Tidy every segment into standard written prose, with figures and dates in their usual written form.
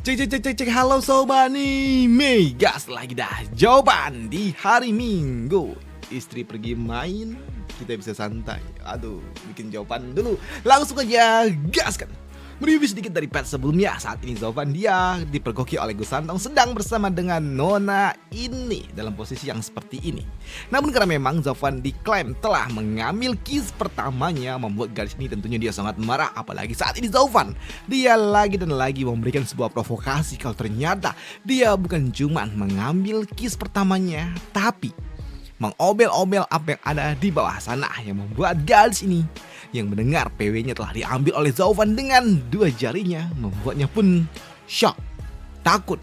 Cek, halo sobat anime. Gas lagi dah. Jawaban di hari Minggu. Istri pergi main, kita bisa santai. Aduh, bikin jawaban dulu. Langsung aja gaskan. Mereview sedikit dari pet sebelumnya. Saat ini Zovan dia dipergoki oleh Gusantong sedang bersama dengan Nona ini dalam posisi yang seperti ini. Namun karena memang Zovan diklaim telah mengambil kiss pertamanya, membuat gadis ini tentunya dia sangat marah. Apalagi saat ini Zovan dia lagi dan lagi memberikan sebuah provokasi kalau ternyata dia bukan cuma mengambil kiss pertamanya, tapi mengobel-obel apa yang ada di bawah sana, yang membuat gadis ini yang mendengar PW-nya telah diambil oleh Zovan dengan dua jarinya membuatnya pun shock, takut.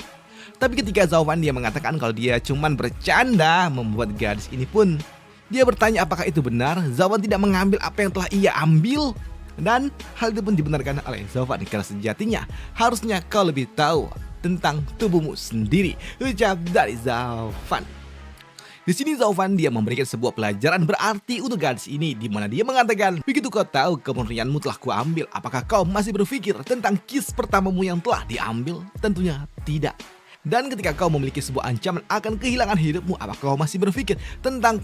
Tapi ketika Zovan dia mengatakan kalau dia cuman bercanda, membuat gadis ini pun dia bertanya apakah itu benar. Zovan tidak mengambil apa yang telah ia ambil, dan hal itu pun dibenarkan oleh Zovan karena sejatinya harusnya kau lebih tahu tentang tubuhmu sendiri, ucap dari Zovan. Di sini Zovan dia memberikan sebuah pelajaran berarti untuk gadis ini, di mana dia mengatakan, begitu kau tahu kemurnianmu telah kuambil, apakah kau masih berpikir tentang kiss pertamamu yang telah diambil? Tentunya tidak. Dan ketika kau memiliki sebuah ancaman akan kehilangan hidupmu, apakah kau masih berpikir tentang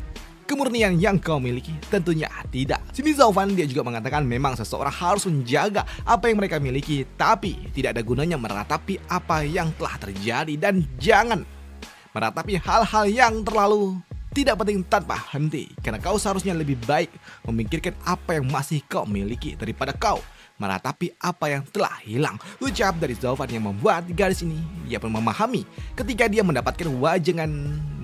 kemurnian yang kau miliki? Tentunya tidak. Sini Zovan dia juga mengatakan memang seseorang harus menjaga apa yang mereka miliki, tapi tidak ada gunanya meratapi apa yang telah terjadi, dan jangan meratapi hal-hal yang terlalu tidak penting tanpa henti, karena kau seharusnya lebih baik memikirkan apa yang masih kau miliki daripada kau meratapi apa yang telah hilang, ucap dari Zovan yang membuat gadis ini dia pun memahami ketika dia mendapatkan wajangan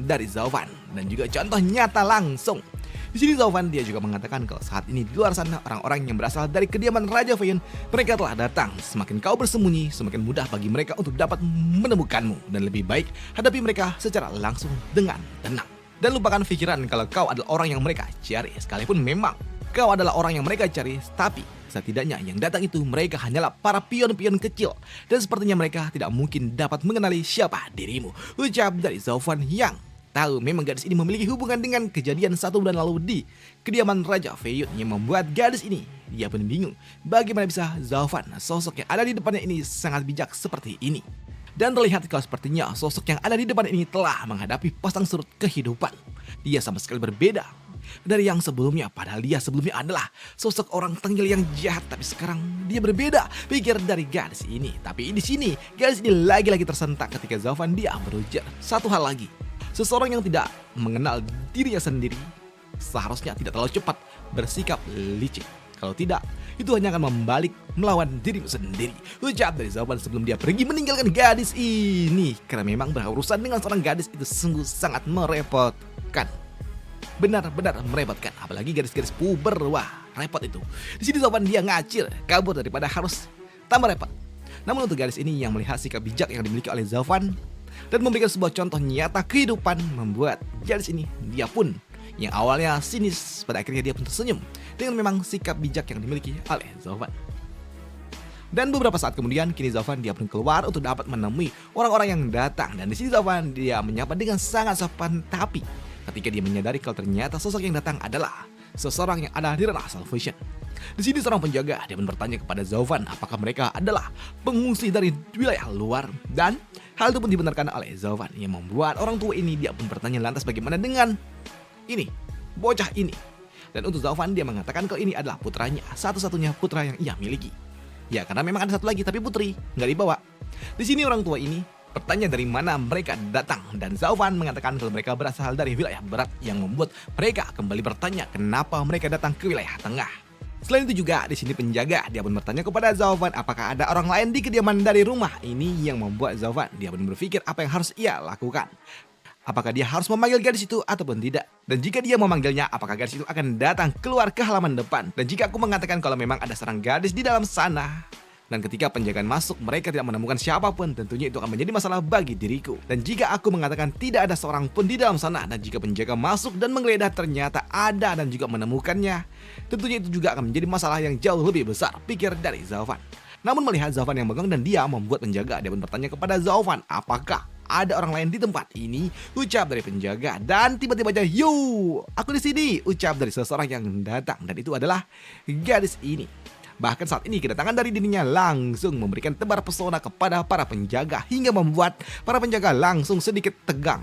dari Zovan dan juga contoh nyata langsung. Di sini Zovan dia juga mengatakan kalau saat ini di luar sana orang-orang yang berasal dari kediaman Raja Feion mereka telah datang. Semakin kau bersembunyi, semakin mudah bagi mereka untuk dapat menemukanmu, dan lebih baik hadapi mereka secara langsung dengan tenang. Dan lupakan pikiran kalau kau adalah orang yang mereka cari. Sekalipun memang kau adalah orang yang mereka cari, tapi setidaknya yang datang itu mereka hanyalah para pion-pion kecil, dan sepertinya mereka tidak mungkin dapat mengenali siapa dirimu, ucap dari Zovan yang tahu memang gadis ini memiliki hubungan dengan kejadian 1 bulan lalu di kediaman Raja Feion, yang membuat gadis ini dia pun bingung bagaimana bisa Zovan, sosok yang ada di depannya ini sangat bijak seperti ini. Dan terlihat kalau sepertinya sosok yang ada di depan ini telah menghadapi pasang surut kehidupan. Dia sama sekali berbeda dari yang sebelumnya, padahal dia sebelumnya adalah sosok orang tengil yang jahat, tapi sekarang dia berbeda, pikir dari gadis ini. Tapi di sini gadis ini lagi-lagi tersentak ketika Zovan dia berujar satu hal lagi. Seseorang yang tidak mengenal dirinya sendiri seharusnya tidak terlalu cepat bersikap licik. Kalau tidak, itu hanya akan membalik melawan dirimu sendiri, ucap dari Zovan sebelum dia pergi meninggalkan gadis ini. Karena memang berurusan dengan seorang gadis itu sungguh sangat merepotkan. Benar-benar merepotkan, apalagi gadis-gadis puber, wah repot itu. Di sini Zovan dia ngacir, kabur daripada harus tambah repot. Namun untuk gadis ini yang melihat sikap bijak yang dimiliki oleh Zovan dan memberikan sebuah contoh nyata kehidupan, membuat gadis ini dia pun yang awalnya sinis pada akhirnya dia pun tersenyum dengan memang sikap bijak yang dimiliki oleh Zovan. Dan beberapa saat kemudian kini Zovan dia pun keluar untuk dapat menemui orang-orang yang datang, dan di sini Zovan dia menyapa dengan sangat sopan, tapi ketika dia menyadari kalau ternyata sosok yang datang adalah seseorang yang ada di ranah Salvation. Di sini seorang penjaga dia pun bertanya kepada Zovan apakah mereka adalah pengungsi dari wilayah luar, dan hal itu pun dibenarkan oleh Zovan yang membuat orang tua ini dia pun bertanya lantas bagaimana dengan ini, bocah ini. Dan untuk Zovan dia mengatakan kalau ini adalah putranya, satu-satunya putra yang ia miliki. Ya karena memang ada satu lagi tapi putri nggak dibawa. Di sini orang tua ini bertanya dari mana mereka datang, dan Zovan mengatakan kalau mereka berasal dari wilayah barat, yang membuat mereka kembali bertanya kenapa mereka datang ke wilayah tengah. Selain itu juga di sini penjaga dia pun bertanya kepada Zovan apakah ada orang lain di kediaman dari rumah ini, yang membuat Zovan dia pun berpikir apa yang harus ia lakukan. Apakah dia harus memanggil gadis itu ataupun tidak? Dan jika dia memanggilnya, apakah gadis itu akan datang keluar ke halaman depan? Dan jika aku mengatakan kalau memang ada seorang gadis di dalam sana, dan ketika penjagaan masuk mereka tidak menemukan siapapun, tentunya itu akan menjadi masalah bagi diriku. Dan jika aku mengatakan tidak ada seorang pun di dalam sana, dan jika penjaga masuk dan menggeledah ternyata ada dan juga menemukannya, tentunya itu juga akan menjadi masalah yang jauh lebih besar, pikir dari Zovan. Namun melihat Zovan yang megang dan dia membuat penjaga dia pun bertanya kepada Zovan apakah ada orang lain di tempat ini, ucap dari penjaga, dan tiba-tiba aja yo aku di sini, ucap dari seseorang yang datang, dan itu adalah gadis ini. Bahkan saat ini kedatangan dari dirinya langsung memberikan tebar pesona kepada para penjaga hingga membuat para penjaga langsung sedikit tegang.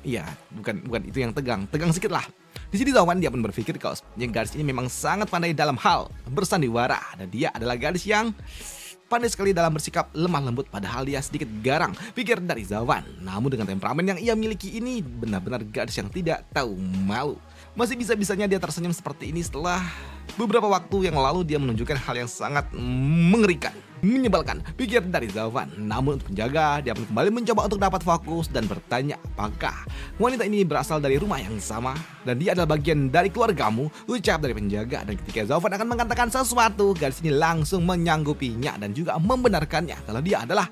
Iya, bukan itu yang tegang sedikit lah. Di sini Zawan dia pun berpikir kalau gadis ini memang sangat pandai dalam hal bersandiwara dan dia adalah gadis yang pandai sekali dalam bersikap lemah lembut padahal dia sedikit garang, pikir dari Zawan. Namun dengan temperamen yang ia miliki ini benar-benar gadis yang tidak tahu malu. Masih bisa-bisanya dia tersenyum seperti ini setelah beberapa waktu yang lalu dia menunjukkan hal yang sangat mengerikan, menyebalkan, pikir dari Zawan. Namun untuk penjaga, dia pun kembali mencoba untuk dapat fokus dan bertanya apakah wanita ini berasal dari rumah yang sama dan dia adalah bagian dari keluargamu, ucap dari penjaga. Dan ketika Zawan akan mengatakan sesuatu, gadis ini langsung menyanggupinya dan juga membenarkannya kalau dia adalah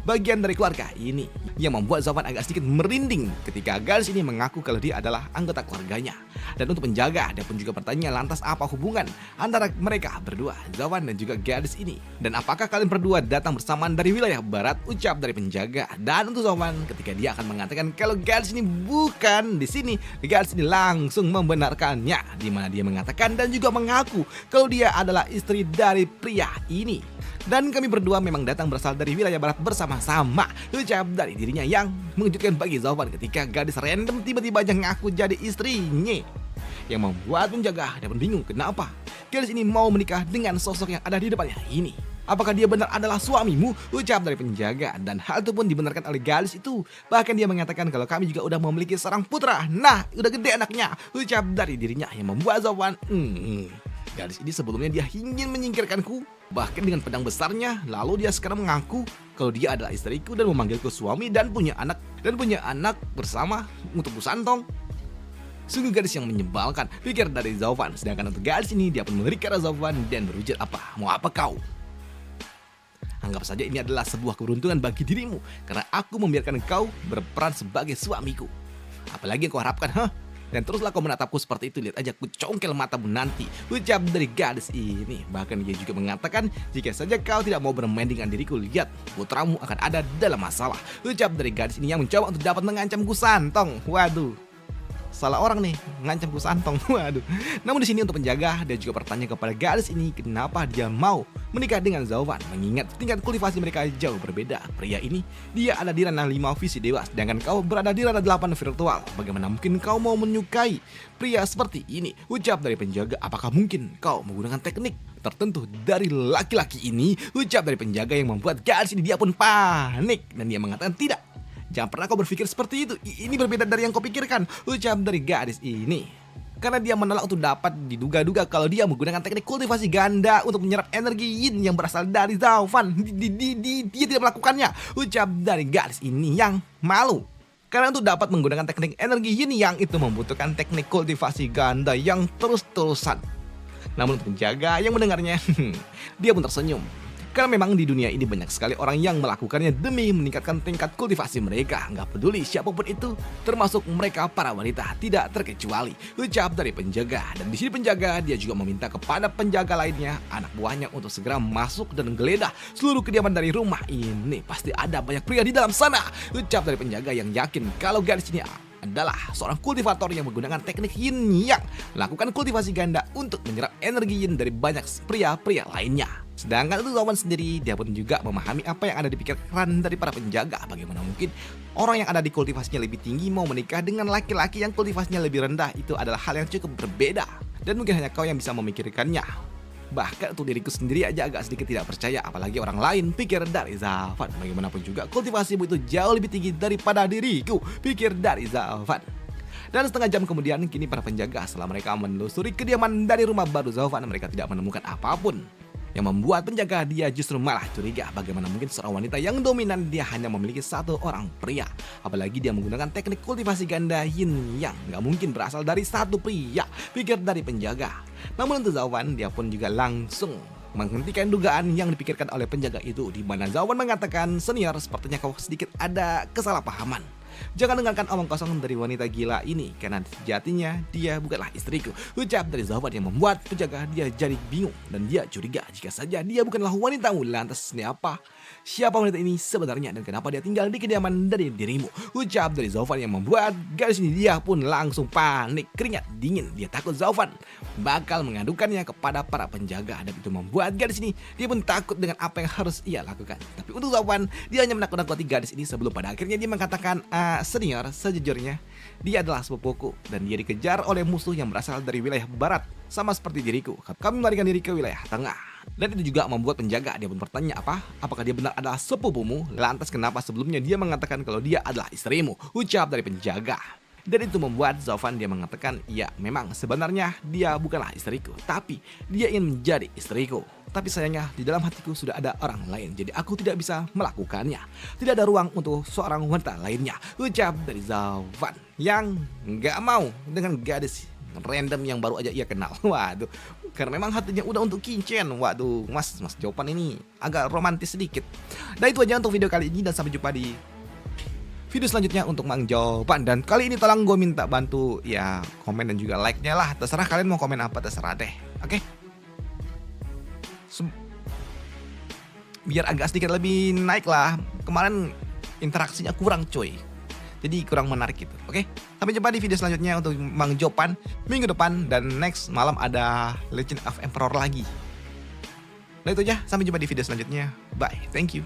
bagian dari keluarga ini, yang membuat Zawan agak sedikit merinding ketika gadis ini mengaku kalau dia adalah anggota keluarganya. Dan untuk penjaga, dia pun juga bertanya lantas apa hubungan antara mereka berdua, Zawan dan juga gadis ini. Dan apakah kalian berdua datang bersamaan dari wilayah barat, ucap dari penjaga. Dan untuk Zawan, ketika dia akan mengatakan kalau gadis ini bukan di sini, gadis ini langsung membenarkannya, di mana dia mengatakan dan juga mengaku kalau dia adalah istri dari pria ini. Dan kami berdua memang datang berasal dari wilayah barat bersama-sama, ucap dari dirinya yang mengejutkan bagi Zawan ketika gadis random tiba-tiba aja ngaku jadi istrinya. Yang membuat penjaga dia pun bingung kenapa gadis ini mau menikah dengan sosok yang ada di depannya ini. Apakah dia benar adalah suamimu? Ucap dari penjaga. Dan hal itu pun dibenarkan oleh gadis itu. Bahkan dia mengatakan kalau kami juga udah memiliki seorang putra. Nah, udah gede anaknya, ucap dari dirinya yang membuat Zawan gadis ini sebelumnya dia ingin menyingkirkanku, bahkan dengan pedang besarnya. Lalu dia sekarang mengaku kalau dia adalah istriku dan memanggilku suami dan punya anak bersama untuk Busantong. Sungguh gadis yang menyebalkan, pikir dari Zawan. Sedangkan untuk gadis ini dia pun melirik ke arah Zawan dan berujar apa? Mau apa kau? Anggap saja ini adalah sebuah keberuntungan bagi dirimu karena aku membiarkan kau berperan sebagai suamiku. Apalagi yang kau harapkan, Dan teruslah kau menatapku seperti itu, lihat aja ku congkel matamu nanti, ucap dari gadis ini. Bahkan dia juga mengatakan jika saja kau tidak mau bermain dengan diriku, lihat putramu akan ada dalam masalah, ucap dari gadis ini yang mencoba untuk dapat mengancam Gusantong. Waduh, salah orang nih, ngancam Gusantong. Waduh. Namun di sini untuk penjaga, dia juga bertanya kepada gadis ini kenapa dia mau menikah dengan Zawan, mengingat tingkat kultivasi mereka jauh berbeda. Pria ini dia ada di ranah 5 visi dewa, sedangkan kau berada di ranah 8 virtual. Bagaimana mungkin kau mau menyukai pria seperti ini? Ucap dari penjaga, apakah mungkin kau menggunakan teknik tertentu dari laki-laki ini? Ucap dari penjaga yang membuat gadis ini dia pun panik dan dia mengatakan tidak. Jangan pernah kau berpikir seperti itu. Ini berbeda dari yang kau pikirkan, ucap dari gadis ini. Karena dia menolak untuk dapat diduga-duga kalau dia menggunakan teknik kultivasi ganda untuk menyerap energi yin yang berasal dari Zawan. Dia tidak melakukannya, ucap dari gadis ini yang malu. Karena untuk dapat menggunakan teknik energi yin yang itu membutuhkan teknik kultivasi ganda yang terus-terusan. Namun untuk penjaga yang mendengarnya, dia pun tersenyum. Karena memang di dunia ini banyak sekali orang yang melakukannya demi meningkatkan tingkat kultivasi mereka. Nggak peduli siapapun itu, termasuk mereka para wanita, tidak terkecuali, ucap dari penjaga. Dan di sini penjaga dia juga meminta kepada penjaga lainnya, anak buahnya untuk segera masuk dan geledah seluruh kediaman dari rumah ini. Pasti ada banyak pria di dalam sana, ucap dari penjaga yang yakin kalau gadis ini adalah seorang kultivator yang menggunakan teknik yin yang melakukan kultivasi ganda untuk menyerap energi yin dari banyak pria-pria lainnya. Sedangkan untuk Zawan sendiri, dia pun juga memahami apa yang ada di pikiran dari para penjaga. Bagaimana mungkin orang yang ada di kultivasinya lebih tinggi mau menikah dengan laki-laki yang kultivasinya lebih rendah? Itu adalah hal yang cukup berbeda dan mungkin hanya kau yang bisa memikirkannya. Bahkan untuk diriku sendiri aja agak sedikit tidak percaya, apalagi orang lain, pikir dari Zawan. Bagaimanapun juga kultivasimu itu jauh lebih tinggi daripada diriku, pikir dari Zawan. Dan setengah jam kemudian, kini para penjaga setelah mereka menelusuri kediaman dari rumah baru Zawan, mereka tidak menemukan apapun. Yang membuat penjaga dia justru malah curiga, bagaimana mungkin seorang wanita yang dominan dia hanya memiliki satu orang pria. Apalagi dia menggunakan teknik kultivasi ganda yin yang gak mungkin berasal dari satu pria, pikir dari penjaga. Namun untuk Zawan, dia pun juga langsung menghentikan dugaan yang dipikirkan oleh penjaga itu, di mana Zawan mengatakan, senior, sepertinya kau sedikit ada kesalahpahaman. Jangan dengarkan omong kosong dari wanita gila ini, karena sejatinya dia bukanlah istriku. Ucap dari Zofan yang membuat penjaga dia jadi bingung dan dia curiga jika saja dia bukanlah wanitamu. Lantas siapa wanita ini sebenarnya dan kenapa dia tinggal di kediaman dari dirimu? Ucap dari Zofan yang membuat gadis ini dia pun langsung panik, keringat dingin. Dia takut Zofan bakal mengadukannya kepada para penjaga dan itu membuat gadis ini dia pun takut dengan apa yang harus ia lakukan. Tapi untuk Zofan, dia hanya menakut-nakuti gadis ini sebelum pada akhirnya dia mengatakan, senior, sejujurnya dia adalah sepupuku dan dia dikejar oleh musuh yang berasal dari wilayah barat sama seperti diriku. Kami melarikan diri ke wilayah tengah. Dan itu juga membuat penjaga dia pun bertanya, apakah dia benar adalah sepupumu? Lantas kenapa sebelumnya dia mengatakan kalau dia adalah istrimu? Ucap dari penjaga. Dan itu membuat Zofan dia mengatakan, ya memang sebenarnya dia bukanlah istriku, tapi dia ingin menjadi istriku. Tapi sayangnya di dalam hatiku sudah ada orang lain, jadi aku tidak bisa melakukannya. Tidak ada ruang untuk seorang wanita lainnya. Ucap dari Zofan yang nggak mau dengan gadis random yang baru aja ia kenal. Waduh, karena memang hatinya udah untuk Kincen. Waduh, mas Jopan ini agak romantis sedikit. Nah itu aja untuk video kali ini dan sampai jumpa di video selanjutnya untuk Mang Jopan. Dan kali ini tolong gue minta bantu ya komen dan juga like-nya lah. Terserah kalian mau komen apa, terserah deh. Oke? Biar agak sedikit lebih naik lah. Kemarin interaksinya kurang coy, jadi kurang menarik gitu. Oke? Sampai jumpa di video selanjutnya untuk Mang Jopan minggu depan. Dan next malam ada Legend of Emperor lagi. Nah itu aja, sampai jumpa di video selanjutnya. Bye, thank you.